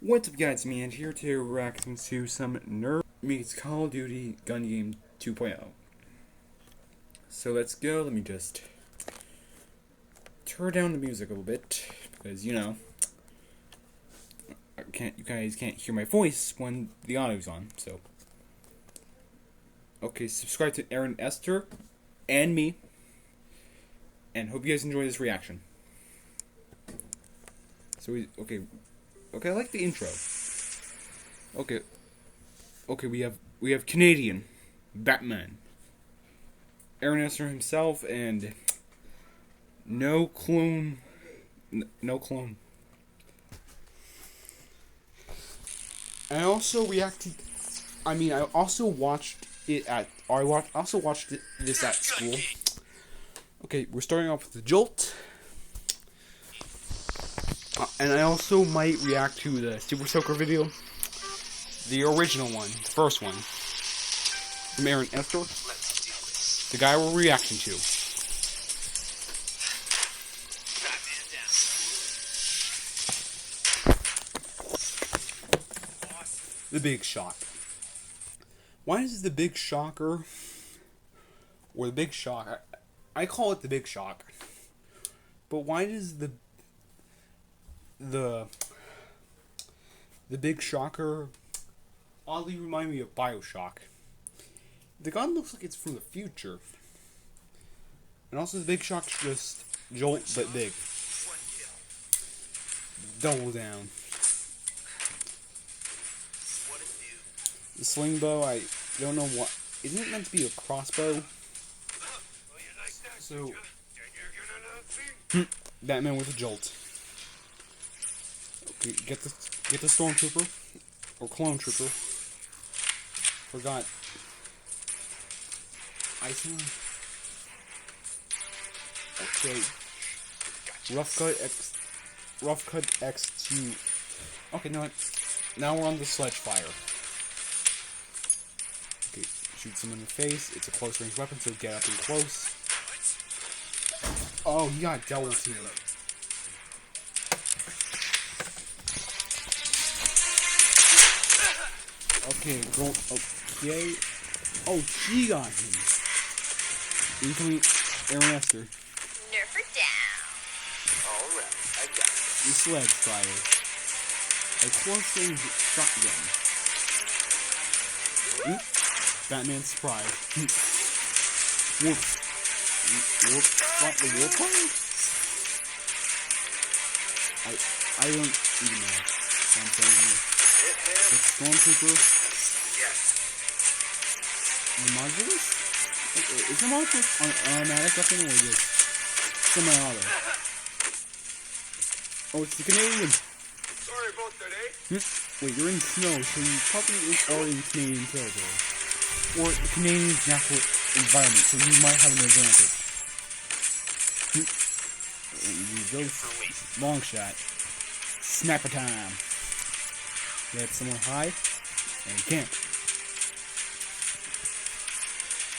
What's up guys, me and here to reacting to some Nerf meets Call of Duty Gun Game 2.0. So let's go, let me just turn down the music a little bit, because you know, you guys can't hear my voice when the audio's on, so. Okay, subscribe to Aaron Esser and me, and hope you guys enjoy this reaction. So okay, I like the intro. Okay, we have Canadian Batman, Aaron Esser himself, and no clone. I also reacted. I also watched it at. Also watched this at school. Okay, we're starting off with the Jolt. And I also might react to the Super Soaker video. The original one. The first one. From Aaron Esser. The guy we're reacting to. The Big Shock. Why is the Big Shocker, or the Big Shock, I call it the Big Shock, but why does the Big Shocker oddly remind me of BioShock? The gun looks like it's from the future, and also the Big Shock's just Jolt but big. Double down. The sling bow, I don't know what. Isn't it meant to be a crossbow? So, Batman with a Jolt. Okay, get the Stormtrooper or Clone Trooper. Forgot. Iceman. Okay. Rough cut X2. Okay, no. Now we're on the sledge fire. Okay, shoot someone in the face. It's a close range weapon, so get up and close. Oh, he got double teamed. Okay, go. Okay. Oh, she got him. Incoming Aaron Esser. Nerf her down. Alright, I got it. The sledge fire. A close range shotgun. Batman surprise. Warp. What the warp fire? I don't even know what I'm saying. The Stormtrooper. Yes. The modulus? Is the modulus on automatic weapon or just semi-auto? Oh, it's the Canadian. Sorry about that, eh? Wait, you're in snow, so you probably are in Canadian territory. Or the Canadian's natural environment, so you might have an advantage. Long shot. Snapper time. Get someone high, and you can't.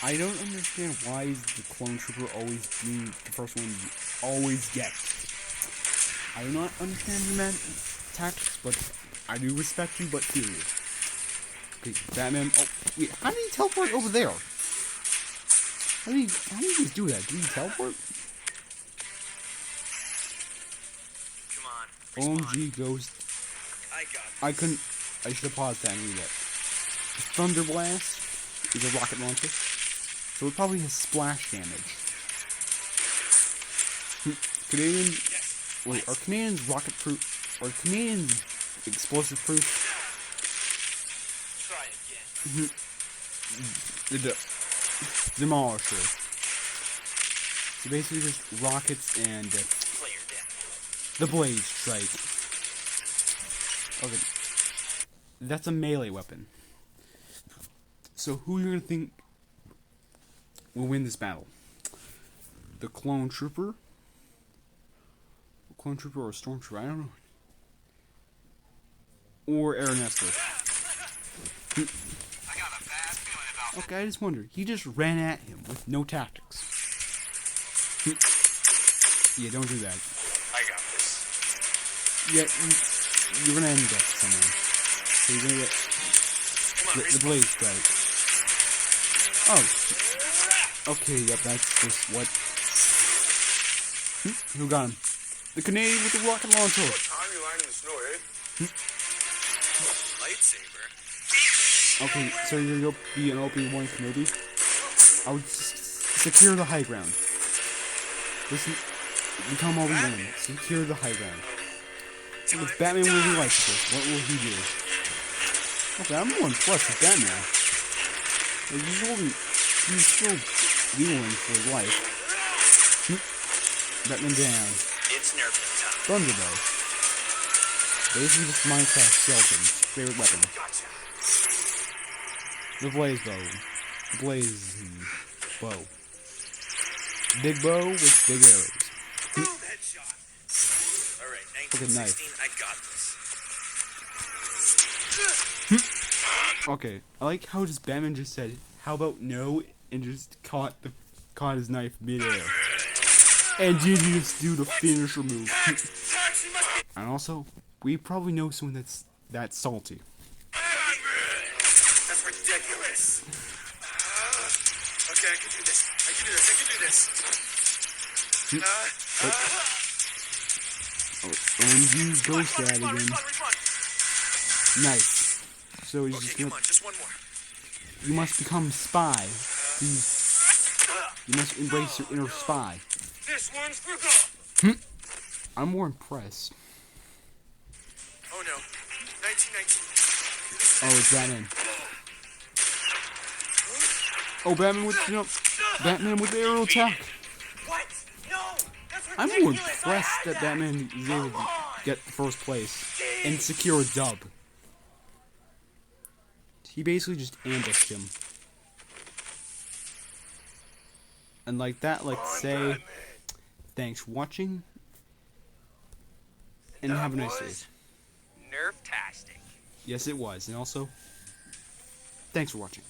I don't understand why is the Clone Trooper always being the first one you always get. I do not understand the tactics, but I do respect you, but fear you. Okay, Batman. Oh, wait, how did he teleport over there? How did he do that? Did he teleport? Come on. OMG Ghost. I should have paused that and read it. The Thunder Blast is a rocket launcher, so it probably has splash damage. Canadian. Wait, are Canadians rocket proof? Are Canadians explosive proof? Try again. The Demolisher. So basically just rockets and the Blaze Strike. Okay. That's a melee weapon. So who you're gonna think will win this battle? The Clone Trooper? Clone Trooper or Stormtrooper? I don't know. Or Aaron Esser. Okay, I just wondered. He just ran at him with no tactics. Yeah, don't do that. I got this. Yeah, you're gonna end up somewhere. So you're gonna get the blaze strike. Oh. Okay, yep, that's just what. Who got him? The Canadian with the rocket launcher. What time you lying in the snow, eh? Lightsaber. Okay, so you're gonna be an OP1 Kenobi. I would secure the high ground. Listen, become Obi-Wan. Secure the high ground. If Batman will be like this, what will he do? Okay, I'm more impressed with Batman. Like, he's still dealing for his life. Batman down. It's Nerf time. Thunderbolt. Basically just Minecraft skeleton's favorite weapon. Gotcha. The blaze bow. The blaze bow. Big bow with big arrows. Boom, headshot. All right, Look at knife. 1916, I got this. Okay, I like how just Batman just said, "How about no?" and just caught his knife midair, and did just do the finisher move. And also, we probably know someone that's salty. That's ridiculous. Okay, I can do this. I can do this. And use Ghost Dad again. Respawn. Nice. So he's Okay, just come gonna. on, just one more. You must become spy. You must embrace your inner spy. This one's for golf. I'm more impressed. Oh no, 1919. Oh, it's Batman. Oh, Batman with Batman with the aerial attack. What? No, that's I'm ridiculous. more impressed that Batman is able to get the first place and secure a dub. He basically just ambushed him. And like that, like say, thanks for watching, and have a nice day. Nerf-tastic. Yes, it was. And also, thanks for watching.